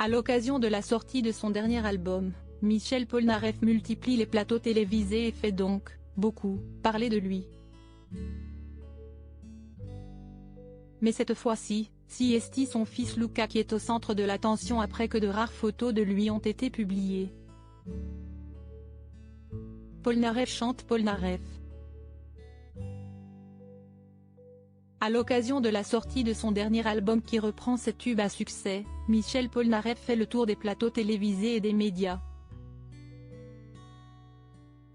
À l'occasion de la sortie de son dernier album, Michel Polnareff multiplie les plateaux télévisés et fait donc, beaucoup, parler de lui. Mais cette fois-ci, c'est son fils Luca qui est au centre de l'attention après que de rares photos de lui ont été publiées. Polnareff chante Polnareff. À l'occasion de la sortie de son dernier album qui reprend ses tubes à succès, Michel Polnareff fait le tour des plateaux télévisés et des médias.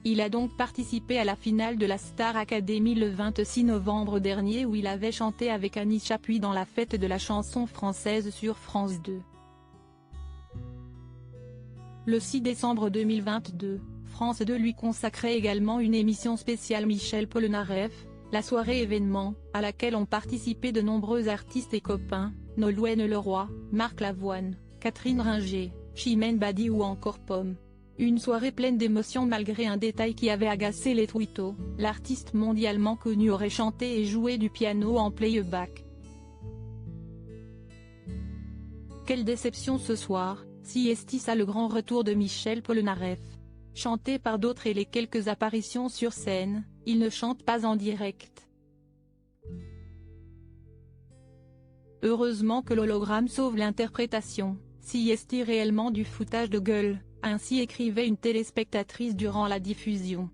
Il a donc participé à la finale de la Star Academy le 26 novembre dernier où il avait chanté avec Annie Chapuis dans la fête de la chanson française sur France 2. Le 6 décembre 2022, France 2 lui consacrait également une émission spéciale Michel Polnareff, la soirée événement, à laquelle ont participé de nombreux artistes et copains, Nolwenn Leroy, Marc Lavoine, Catherine Ringer, Chimène Badi ou encore Pomme. Une soirée pleine d'émotions malgré un détail qui avait agacé les twittos, l'artiste mondialement connu aurait chanté et joué du piano en playback. Quelle déception ce soir, si ça le grand retour de Michel Polnareff. Chanté par d'autres et les quelques apparitions sur scène, il ne chante pas en direct. Heureusement que l'hologramme sauve l'interprétation, si réellement du foutage de gueule, ainsi écrivait une téléspectatrice durant la diffusion.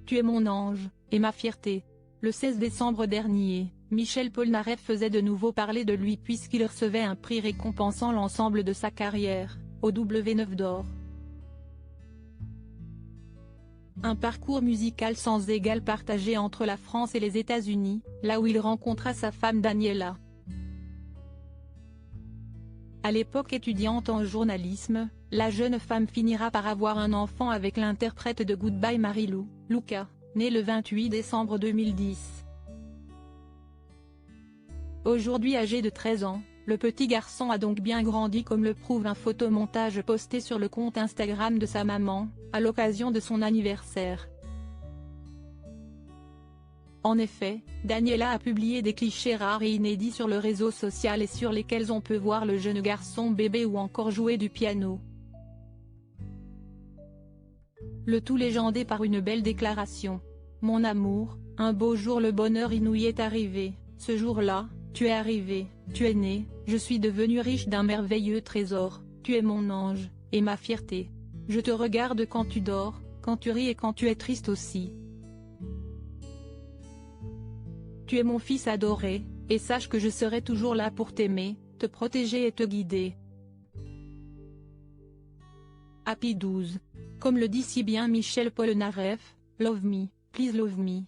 Tu es mon ange, et ma fierté. Le 16 décembre dernier, Michel Polnareff faisait de nouveau parler de lui puisqu'il recevait un prix récompensant l'ensemble de sa carrière, au W9 d'or. Un parcours musical sans égal partagé entre la France et les États-Unis, là où il rencontra sa femme Daniela. À l'époque étudiante en journalisme, la jeune femme finira par avoir un enfant avec l'interprète de Goodbye Marilou, Luca, né le 28 décembre 2010. Aujourd'hui âgé de 13 ans, le petit garçon a donc bien grandi comme le prouve un photomontage posté sur le compte Instagram de sa maman, à l'occasion de son anniversaire. En effet, Daniela a publié des clichés rares et inédits sur le réseau social et sur lesquels on peut voir le jeune garçon bébé ou encore jouer du piano. Le tout légendé par une belle déclaration. Mon amour, un beau jour le bonheur inouï est arrivé, ce jour-là, tu es arrivé, tu es né, je suis devenu riche d'un merveilleux trésor, tu es mon ange, et ma fierté. Je te regarde quand tu dors, quand tu ris et quand tu es triste aussi. Tu es mon fils adoré, et sache que je serai toujours là pour t'aimer, te protéger et te guider. Happy 12. Comme le dit si bien Michel Polnareff, Love me, please love me.